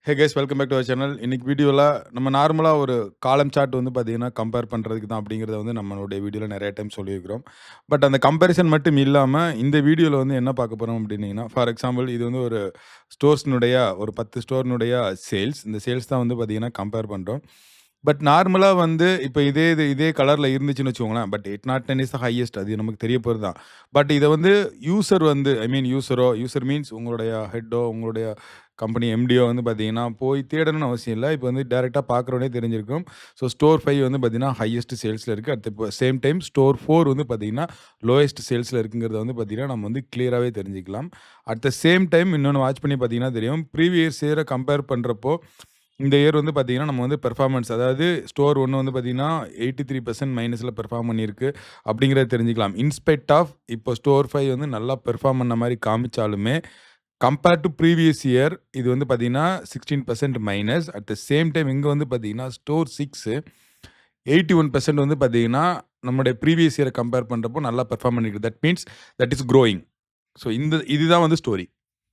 Hey guys welcome back to our channel. இன்னைக்கு வீடியோவில் நம்ம நார்மலாக ஒரு காலம் சார்ட் வந்து பார்த்தீங்கன்னா கம்பேர் பண்ணுறதுக்கு தான் அப்படிங்கிறத வந்து நம்மளுடைய வீடியோவில் நிறைய டைம் சொல்லியிருக்கிறோம். பட் அந்த கம்பேரிசன் மட்டும் இல்லாமல் இந்த வீடியோவில் வந்து என்ன பார்க்க போகிறோம் அப்படின்னீங்கன்னா, ஃபார் எக்ஸாம்பிள் இது வந்து ஒரு ஸ்டோர்ஸ்னுடைய ஒரு 10 ஸ்டோர்னுடைய சேல்ஸ். இந்த சேல்ஸ் தான் வந்து பார்த்தீங்கன்னா கம்பேர் பண்ணுறோம். பட் நார்மலாக வந்து இப்போ இதே கலரில் இருந்துச்சுன்னு வச்சுக்கோங்களேன். பட் 810 இஸ் த ஹையஸ்ட், அது நமக்கு தெரிய போகிறது தான். பட் இதை வந்து யூசர் வந்து யூசர் மீன்ஸ் உங்களுடைய ஹெட்டோ உங்களுடைய கம்பெனி எம்டிஓ வந்து பார்த்தீங்கன்னா போய் தேடணும்னு அவசியம் இல்லை. இப்போ வந்து டேரெக்டாக பார்க்குறோன்னே தெரிஞ்சிருக்கும். ஸோ ஸ்டோர் 5 வந்து பார்த்தீங்கன்னா ஹையஸ்ட் சேல்ஸில் இருக்குது. அடுத்து இப்போ சேம் டைம் ஸ்டோர் 4 வந்து பார்த்தீங்கன்னா லோயஸ்ட் சேல்ஸில் இருக்குங்கிறத வந்து பார்த்தீங்கன்னா நம்ம வந்து கிளியராகவே தெரிஞ்சுக்கலாம். அட் த சேம் டைம் இன்னொன்று வாட்ச் பண்ணி பார்த்தீங்கன்னா தெரியும். ப்ரீவியஸ் இயரை கம்பேர் பண்ணுறப்போ இந்த இயர் வந்து பார்த்தீங்கன்னா நம்ம வந்து பெர்ஃபார்மன்ஸ், அதாவது ஸ்டோர் 1 வந்து பார்த்தீங்கன்னா 83% மைனஸில் பெர்ஃபார்ம் பண்ணியிருக்கு அப்படிங்கிறத தெரிஞ்சுக்கலாம். இன்ஸ்பெக்ட் ஆஃப் இப்போ ஸ்டோர் 5 வந்து நல்லா பெர்ஃபார்ம் பண்ண மாதிரி காமிச்சாலுமே கம்பேர் டு ப்ரீவியஸ் இயர் இது வந்து பார்த்தீங்கன்னா 16% minus. At the same time இங்கே வந்து பார்த்தீங்கன்னா ஸ்டோர் 6 81% வந்து பார்த்தீங்கன்னா நம்மளுடைய ப்ரீவியஸ் இயரை கம்பேர் பண்ணுறப்போ நல்லா பெர்ஃபார்ம் பண்ணியிருக்கு. That means that is growing. So இதுதான் வந்து ஸ்டோரி.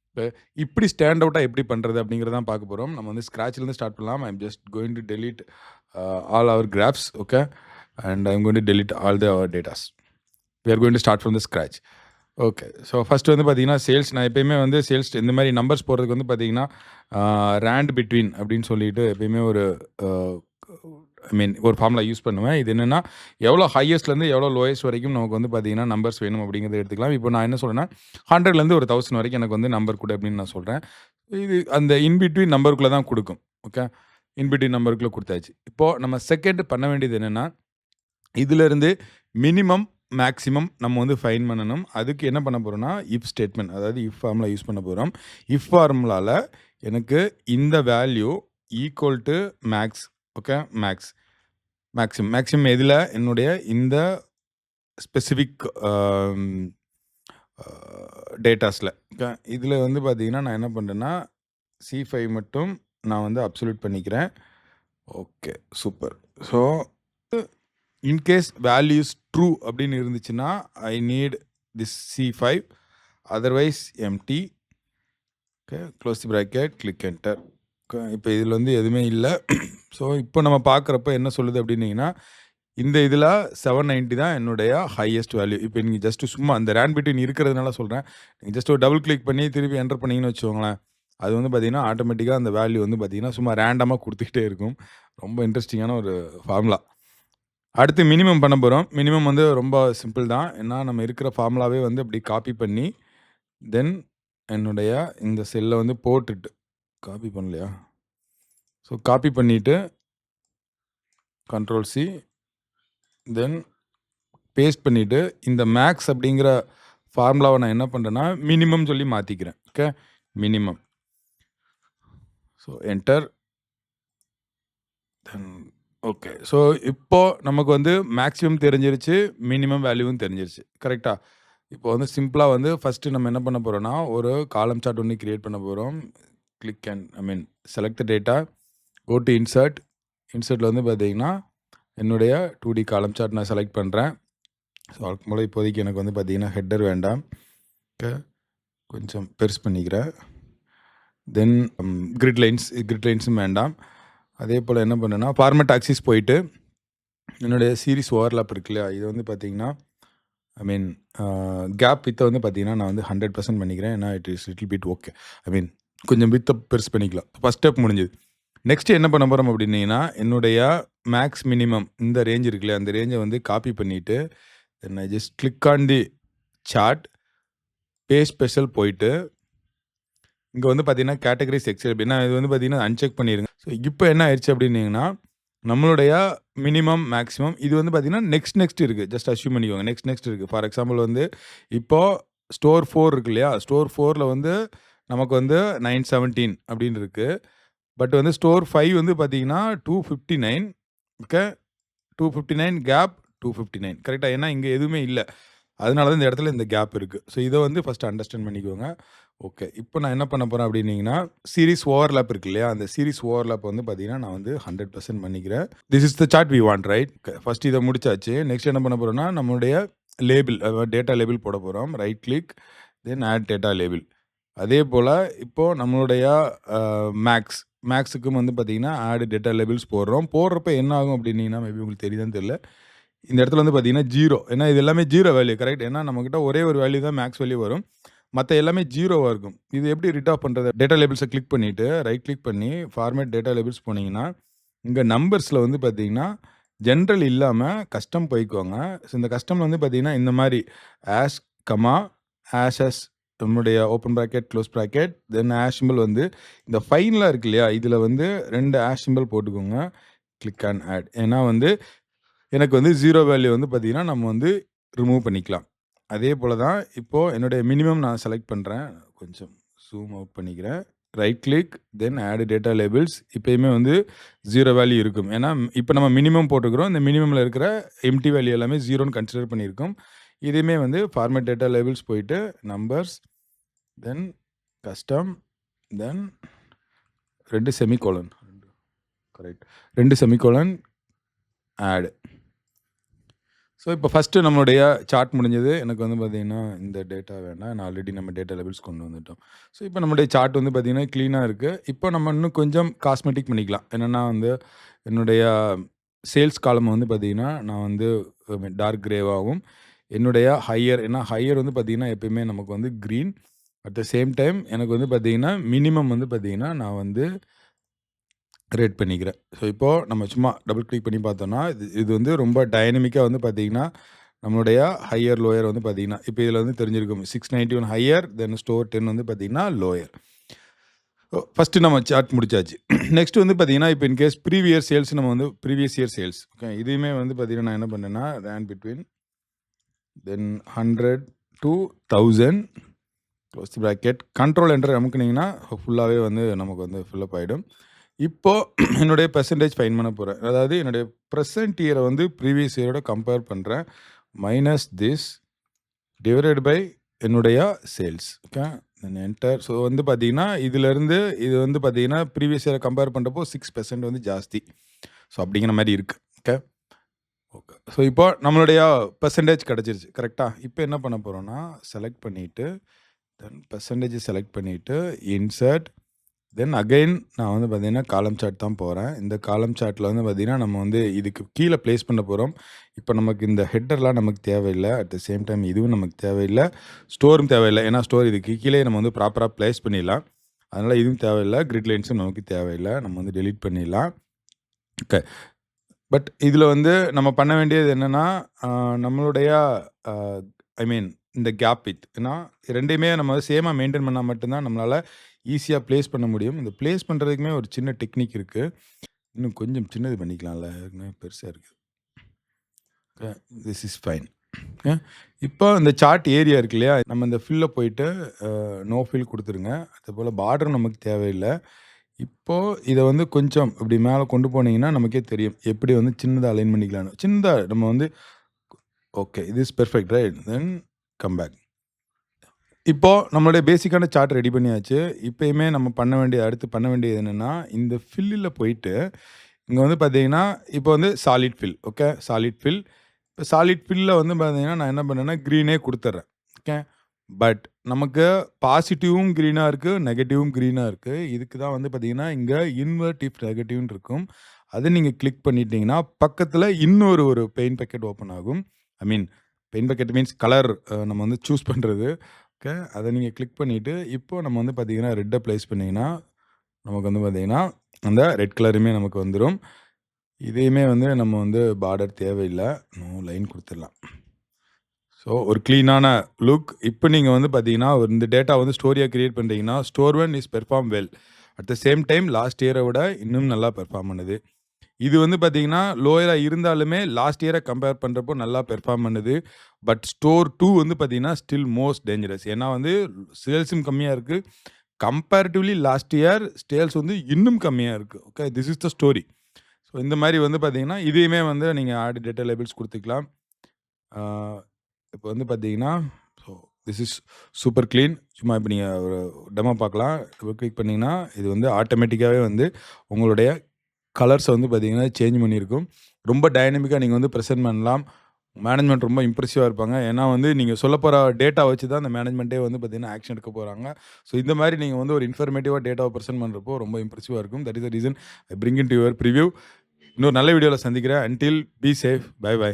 இப்போ இப்படி ஸ்டாண்ட் அவுட்டாக எப்படி பண்ணுறது அப்படிங்கிறதான் பார்க்க போகிறோம். நம்ம வந்து ஸ்க்ராட்ச்லேருந்து ஸ்டார்ட் பண்ணலாம். I'm just going to delete all our graphs. Okay, and I'm going to delete all the our datas. We are going to start from the scratch. Okay, so first வந்து பார்த்தீங்கன்னா சேல்ஸ். நான் எப்பயுமே வந்து sales இந்த மாதிரி numbers போடுறதுக்கு வந்து பார்த்தீங்கன்னா ரேண்ட் பிட்வீன் அப்படின்னு சொல்லிட்டு எப்பயுமே ஒரு ஒரு ஃபார்முலா யூஸ் பண்ணுவேன். இது என்னென்னா எவ்வளோ ஹையஸ்ட்லேருந்து எவ்வளோ லோயஸ்ட் வரைக்கும் நமக்கு வந்து பார்த்தீங்கன்னா நம்பர்ஸ் வேணும் அப்படிங்கிறத எடுத்துக்கலாம். இப்போ நான் என்ன சொல்கிறேன்னா 100லேருந்து ஒரு 1000 வரைக்கும் எனக்கு வந்து நம்பர் கொடு அப்படின்னு நான் சொல்கிறேன். இது அந்த இன்பிட்வீன் நம்பருக்குள்ளே தான் கொடுக்கும். ஓகே, இன்பிட்வீன் நம்பருக்குள்ளே கொடுத்தாச்சு. இப்போது நம்ம செகண்ட் பண்ண வேண்டியது என்னென்னா இதிலேருந்து மினிமம் மேக்ஸிமம் நம்ம வந்து ஃபைன் பண்ணணும். அதுக்கு என்ன பண்ண போகிறோம்னா இஃப் ஸ்டேட்மெண்ட், அதாவது இஃப் ஃபார்முலா யூஸ் பண்ண போகிறோம். இஃப் ஃபார்முலாவில் எனக்கு இந்த value equal to max. Okay, maximum எதில் என்னுடைய இந்த ஸ்பெசிஃபிக் டேட்டாஸில். ஓகே, இதில் வந்து பார்த்தீங்கன்னா நான் என்ன பண்ணுறேன்னா C5 மட்டும் நான் வந்து அப்சல்யூட் பண்ணிக்கிறேன். Okay, super. So in case values true அப்படின்னு இருந்துச்சுன்னா I need this C5, otherwise empty. Okay, close the bracket, click enter. Okay, இப்போ இதில் வந்து எதுவுமே இல்லை. ஸோ இப்போ நம்ம பார்க்குறப்ப என்ன சொல்லுது அப்படின்னீங்கன்னா இந்த இதில் 790 தான் என்னுடைய ஹையஸ்ட் வேல்யூ. இப்போ நீங்கள் ஜஸ்ட்டு சும்மா அந்த ரேண்ட் பிட்வீன் இருக்கிறதுனால சொல்கிறேன். நீங்கள் ஜஸ்ட் ஒரு டபுள் கிளிக் பண்ணி திருப்பி என்டர் பண்ணிங்கன்னு வச்சுக்கோங்களேன், அது வந்து பார்த்தீங்கன்னா ஆட்டோமேட்டிக்காக அந்த வேல்யூ வந்து பார்த்தீங்கன்னா சும்மா ரேண்டமாக கொடுத்துக்கிட்டே இருக்கும். ரொம்ப இன்ட்ரெஸ்டிங்கான ஒரு ஃபார்முலா. அடுத்து மினிமம் பண்ண போகிறோம். மினிமம் வந்து ரொம்ப சிம்பிள் தான். ஏன்னா நம்ம இருக்கிற ஃபார்முலாவே வந்து அப்படி காப்பி பண்ணி தென் என்னுடைய இந்த செல்லை வந்து போட்டுட்டு காப்பி பண்ணலையா, ஸோ காப்பி பண்ணிவிட்டு Ctrl+C தென் பேஸ்ட் பண்ணிவிட்டு இந்த மேக்ஸ் அப்படிங்கிற ஃபார்முலாவை நான் என்ன பண்ணுறேன்னா மினிமம் சொல்லி மாற்றிக்கிறேன். Okay, minimum. So enter then okay. So இப்போது நமக்கு வந்து மேக்ஸிமம் தெரிஞ்சிருச்சு, மினிமம் வேல்யூவும் தெரிஞ்சிருச்சு. கரெக்டாக. இப்போ வந்து சிம்பிளாக வந்து ஃபஸ்ட்டு நம்ம என்ன பண்ண போகிறோன்னா ஒரு காலம் சார்ட் ஒன்று க்ரியேட் பண்ண போகிறோம். Click and select data, go to இன்சர்ட்டில் வந்து பார்த்தீங்கன்னா என்னுடைய 2D காலம் சார்ட் நான் செலக்ட் பண்ணுறேன். ஸோ வழக்கம் போல் இப்போதைக்கு எனக்கு வந்து பார்த்தீங்கன்னா ஹெட்டர் வேண்டாம். ஓகே, கொஞ்சம் பெருசு பண்ணிக்கிறேன். தென் கிரிட் லைன்ஸும் வேண்டாம். அதே போல் என்ன பண்ணேன்னா ஃபார்மேட் ஆக்சிஸ் போயிட்டு என்னுடைய சீரிஸ் ஓவர்லாப் இருக்கு இல்லையா, இது வந்து பார்த்தீங்கன்னா கேப் வித்தை வந்து பார்த்தீங்கன்னா நான் வந்து 100% பண்ணிக்கிறேன். ஏன்னா it is little bit okay. கொஞ்சம் வித்தை பெருசு பண்ணிக்கலாம். ஃபஸ்ட் ஸ்டெப் முடிஞ்சுது. நெக்ஸ்ட்டு என்ன பண்ண போகிறோம் அப்படின்னீங்கன்னா என்னுடைய மேக்ஸ் மினிமம் இந்த ரேஞ்ச் இருக்கு இல்லையா, அந்த ரேஞ்சை வந்து காப்பி பண்ணிவிட்டு then I just click on the chart, paste special போயிட்டு இங்கே வந்து பார்த்தீங்கன்னா கேட்டகரிஸ் எக்ஸல் அப்படின்னா இது வந்து பார்த்தீங்கன்னா அன்செக் பண்ணிடுங்க. ஸோ இப்போ என்ன ஆயிடுச்சு அப்படின்னீங்கன்னா நம்மளுடைய மினிமம் மேக்ஸிமம் இது வந்து பார்த்தீங்கன்னா நெக்ஸ்ட் இருக்குது. ஜஸ்ட் அஷ்யூம் பண்ணிக்கோங்க, நெக்ஸ்ட் இருக்குது. ஃபார் எக்ஸாம்பிள் வந்து இப்போது ஸ்டோர் 4 இருக்கு இல்லையா, ஸ்டோர் 4ல் வந்து நமக்கு வந்து 917 அப்படின்னு இருக்குது. பட் வந்து ஸ்டோர் 5 வந்து பார்த்தீங்கன்னா 259. ஓகே, 259 கேப் 259 கரெக்டாக. ஏன்னா இங்கே எதுவுமே இல்லை, அதனால தான் இந்த இடத்துல இந்த கேப் இருக்குது. ஸோ இதை வந்து ஃபஸ்ட்டு அண்டர்ஸ்டாண்ட் பண்ணிக்கோங்க. ஓகே, இப்போ நான் என்ன பண்ண போகிறேன் அப்படின்னீங்கன்னா சீரிஸ் ஓவர்லாப் இருக்கு இல்லையா, அந்த சீரிஸ் ஓவர்லாப் வந்து பார்த்தீங்கன்னா நான் வந்து 100% பண்ணிக்கிறேன். This is the chart we want, right. Okay, first இதை முடிச்சாச்சு. நெக்ஸ்ட் என்ன பண்ண போகிறோம்னா நம்மளுடைய லேபிள், டேட்டா லேபிள் போட போகிறோம். Right click then add data label. அதே போல் இப்போது நம்மளுடைய மேக்ஸ் மேக்ஸுக்கும் வந்து பார்த்தீங்கன்னா, ஆட் டேட்டா லேபிள்ஸ் போடுறோம். போடுறப்ப என்ன ஆகும் அப்டின்னீங்கன்னா, மேபி உங்களுக்கு தெரியுதான்னு தெரியல. இந்த இடத்துல வந்து பார்த்தீங்கன்னா 0. ஏன்னா இது எல்லாமே 0 வேல்யூ கரெக்ட். ஏன்னா நம்மகிட்ட ஒரே ஒரு வேல்யூ தான் மேக்ஸ் வேல்யூ வரும். மத்த எல்லாமே 0வா இருக்கும். இது எப்படி ரிட் ஆஃப் பண்றது? டேட்டா லேபிள்ஸ கிளிக் பண்ணிட்டு, ரைட் கிளிக் பண்ணி ஃபார்மேட் டேட்டா லேபிள்ஸ் போனீங்கன்னா, இங்க நம்பர்ஸ்ல வந்து பார்த்தீங்கன்னா, ஜெனரல் இல்லாம கஸ்டம் போய்க்கோங்க. ஸோ இந்த கஸ்டம்ல வந்து பார்த்தீங்கன்னா, இந்த மாரி ஆஸ், கமா, ஆஷஸ் நம்முடைய open bracket, close bracket, then hash symbol வந்து இந்த ஃபைன்லாம் இருக்கு இல்லையா? இதுல வந்து 2 ஹாஷ் சிம்பல் போட்டுக்கோங்க. Click on add. ஏன்னா வந்து எனக்கு வந்து 0 வேல்யூ வந்து பார்த்தீங்கன்னா, நம்ம வந்து ரிமூவ் பண்ணிக்கலாம். அதே போல தான் இப்போ என்னுடைய மினிமம் நான் செலக்ட் பண்றேன். கொஞ்சம் ஜூம் அவுட் பண்ணிக்கிறேன். Right click, then add data labels. இப்பயுமே வந்து 0 வேல்யூ இருக்கும். ஏன்னா இப்ப நம்ம மினிமம் போட்டுக்கிறோம். இந்த மினிமம்ல இருக்கிற எம்ப்டி வேல்யூ எல்லாமே 0ன்னு கன்சிடர் பண்ணியிருக்கோம். இதையுமே வந்து ஃபார்மேட் டேட்டா லேபிள்ஸ் போயிட்டு numbers, then custom, then 2 semicolon. Correct. 2 semicolon add. So இப்போ ஃபஸ்ட்டு நம்மளுடைய சார்ட் முடிஞ்சது. எனக்கு வந்து பார்த்தீங்கன்னா, இந்த டேட்டா வேண்டாம். நான் ஆல்ரெடி நம்ம டேட்டா லேபிள்ஸ் கொண்டு வந்துட்டோம். ஸோ இப்போ நம்மளுடைய சார்ட் வந்து பார்த்தீங்கன்னா, கிளீனா இருக்கு. இப்போ நம்ம இன்னும் கொஞ்சம் காஸ்மெட்டிக் பண்ணிக்கலாம். என்னன்னா வந்து, என்னுடைய சேல்ஸ் காலம் வந்து பார்த்தீங்கன்னா, நான் வந்து டார்க் கிரேவாவும், என்னுடைய ஹையர் ஏன்னா ஹையர் வந்து பார்த்தீங்கன்னா, எப்பயுமே நமக்கு வந்து green. At the same time எனக்கு வந்து பார்த்தீங்கன்னா, மினிமம் வந்து பார்த்தீங்கன்னா, நான் வந்து ரெட் பண்ணிக்கிறேன். ஸோ இப்போ நம்ம சும்மா டபுள் கிளிக் பண்ணி பார்த்தோம்னா, இது வந்து ரொம்ப டைனமிக்கா வந்து பார்த்தீங்கன்னா, நம்மளுடைய ஹையர், லோயர் வந்து பார்த்தீங்கன்னா, இப்போ இதில வந்து தெரிஞ்சிருக்கும். 691 ஹையர், தென் ஸ்டோர் 10 வந்து பார்த்தீங்கன்னா லோயர். ஃபர்ஸ்ட்டு நம்ம சார்ட் முடிச்சாச்சு. நெக்ஸ்ட் வந்து பார்த்தீங்கன்னா, இப்போ இன் கேஸ் ப்ரீவியஸ் சேல்ஸ் நம்ம வந்து ப்ரீவியஸ் இயர் சேல்ஸ். ஓகே. இதையுமே வந்து பார்த்தீங்கன்னா, நான் என்ன பண்ணேன்னா, rand between then 100 to 1000 close the bracket. Control enter அமுக்குனீங்கன்னா, ஃபுல்லாவே வந்து நமக்கு வந்து ஃபில் அப் ஆயிடும். இப்போ என்னுடைய பெர்சன்டேஜ் ஃபைண்ட் பண்ண போறேன். அதாவது என்னுடைய பிரசன்ட் இயர வந்து ப்ரீவியஸ் இயரோட கம்பேர் பண்றேன். மைனஸ் திஸ் டிவைடட் பை என்னுடைய சேல்ஸ். ஓகே. தென் என்டர். ஸோ வந்து பார்த்தீங்கன்னா, இதிலருந்து இது வந்து பார்த்தீங்கன்னா, ப்ரீவியஸ் இயர கம்பேர் பண்றப்போ 6% வந்து ஜாஸ்தி. ஸோ அப்படிங்கிற மாரி இருக்கு. ஓகே. ஓகே. ஸோ இப்போ நம்மளுடைய பெர்சன்டேஜ் கிடைச்சிருச்சு. கரெக்ட்டா? இப்போ என்ன பண்ண போறோம்னா, செலக்ட் பண்ணிட்டு, தென் பெர்சன்டேஜ் செலக்ட் பண்ணிட்டு, இன்சர்ட், தென் அகைன் நான் வந்து பார்த்தீங்கன்னா, காலம் சார்ட் தான் போறேன். இந்த காலம் சார்ட்ல வந்து பார்த்தீங்கன்னா, நம்ம வந்து இதுக்கு கீழ பிளேஸ் பண்ண போறோம். இப்போ நமக்கு இந்த ஹெட்டர்லாம் நமக்கு தேவையில்ல. அட் த சேம் டைம் இதுவும் நமக்கு தேவையில்ல. ஸ்டோரும் தேவையில்ல. ஏன்னா ஸ்டோர் இதுக்கு கீழயே நம்ம வந்து ப்ராப்பரா பிளேஸ் பண்ணிடலாம். அதனால இதுவும் தேவையில்ல. கிரிட் லைன்ஸும் நமக்கு தேவையில்ல. நம்ம வந்து டெலீட் பண்ணிடலாம். ஓகே. பட் இதில வந்து நம்ம பண்ண வேண்டியது என்னன்னா, நம்மளுடைய அ ஐ மீன் இந்த கேப் விட்த். ஏன்னா 2யுமே நம்ம சேமா மெயின்டெயின் பண்ணா மட்டும் தான் நம்மளால ஈஸியா பிளேஸ் பண்ண முடியும். இந்த பிளேஸ் பண்றதுக்குமே ஒரு சின்ன டெக்னிக் இருக்கு. இன்னும் கொஞ்சம் சின்னது பண்ணிக்கலாம்ல. ஏற்கனவே பெருசா இருக்கு. Okay. This is fine. Okay. இப்போ இந்த சார்ட் ஏரியா இருக்கு இல்லையா? நம்ம இந்த ஃபில்ல போயிட்டு நோ ஃபில் குடுத்துருங்க. அதுபோல பார்டர் நமக்கு தேவையில்ல. இப்போ இத வந்து கொஞ்சம் இப்படி மேல கொண்டு போனீங்கன்னா, நமக்கே தெரியும். எப்படி வந்து சின்னதா அலைன் பண்ணிக்கலாம்ன்னு. சின்னதா நம்ம வந்து okay. This is perfect right. Then come back. இப்போ நம்மளுடைய பேசிக்கான சார்ட் ரெடி பண்ணியாச்சு. இப்பயுமே நம்ம அடுத்து பண்ண வேண்டியது என்னன்னா, இந்த ஃபில்லுல போயிட்டு, இங்க வந்து பார்த்தீங்கன்னா, இப்போ வந்து solid fill. Okay. Solid fill. இப்போ சாலிட் ஃபில்ல வந்து பார்த்தீங்கன்னா, நான் என்ன பண்ணேன்னா, கிரீனே குடுத்துர்றேன். ஓகே. பட் நமக்கு பாசிட்டிவும் கிரீனா இருக்கு, நெகட்டிவும் கிரீனா இருக்கு. இதுக்கு தான் வந்து பார்த்தீங்கன்னா, இங்க இன்வெர்ட் இஃப் நெகட்டிவ்னு இருக்கும். அத நீங்க கிளிக் பண்ணிட்டீங்கன்னா, பக்கத்துல இன்னொரு ஒரு பெயிண்ட் பக்கெட் ஓப்பன் ஆகும். ஐ மீன் பெயிண்ட் பக்கெட் மீன்ஸ் கலர் நம்ம வந்து சூஸ் பண்றது. ஓகே. அத நீங்க கிளிக் பண்ணிட்டு, இப்போ நம்ம வந்து பார்த்தீங்கன்னா, ரெட்ட பிளேஸ் பண்ணீங்கன்னா, நமக்கு வந்து பார்த்தீங்கன்னா, அந்த ரெட் கலருமே நமக்கு வந்துரும். இதையுமே வந்து நம்ம வந்து பார்டர் தேவையில்ல. No line குடுத்துடலாம். ஸோ ஒரு கிளீனான லுக். இப்போ நீங்க வந்து பார்த்தீங்கன்னா, இந்த டேட்டா வந்து ஸ்டோரியா கிரியேட் பண்றீங்கன்னா, store 1 is perform well. At the same time last இயர விட இன்னும் நல்லா பெர்ஃபார்ம் பண்ணுது. இது வந்து பார்த்தீங்கன்னா, லோயரா இருந்தாலுமே லாஸ்ட் இயர கம்பேர் பண்றப்போ நல்லா பெர்ஃபார்ம் பண்ணுது. பட் ஸ்டோர் 2 வந்து பார்த்தீங்கன்னா, ஸ்டில் மோஸ்ட் டேஞ்சரஸ். ஏன்னா வந்து சேல்ஸும் கம்மியா இருக்கு. கம்பேரிட்டிவ்லி லாஸ்ட் இயர் சேல்ஸ் வந்து இன்னும் கம்மியா இருக்கு. Okay. This is the story. So இந்த மாரி வந்து பார்த்தீங்கன்னா, இதையுமே வந்து நீங்க ஆட் டேட்டா லேபிள்ஸ் குடுத்துக்கலாம். ஆ இப்போ வந்து பார்த்தீங்கன்னா, so this is super clean. சும்மா இப்போ நீங்க ஒரு டெமோ பார்க்கலாம். டபுள் கிளிக் பண்ணீங்கன்னா, இது வந்து ஆட்டோமேட்டிக்காவே வந்து உங்களுடைய கலர்ஸ வந்து பார்த்தீங்கன்னா, சேஞ்ச் பண்ணியிருக்கும். ரொம்ப டைனமிக்கா நீங்க வந்து பிரசன்ட் பண்ணலாம். மேனேஜ்மெண்ட் ரொம்ப இம்ப்ரெசிவா இருப்பாங்க. ஏன்னா வந்து நீங்க சொல்லப்போற டேட்டா வச்சு தான் அந்த மேனேஜ்மெண்ட்டே வந்து பார்த்தீங்கன்னா, ஆக்ஷன் எடுக்க போறாங்க. ஸோ இந்த மாரி நீங்க வந்து ஒரு இன்ஃபர்மேட்டிவா டேட்டாவ பிரசன்ட் பண்றப்போ ரொம்ப இம்ப்ரெசிவா இருக்கும். That is the reason I bring into your preview. இன்னொரு நல்ல வீடியோல சந்திக்கிறேன். Until be safe. Bye by.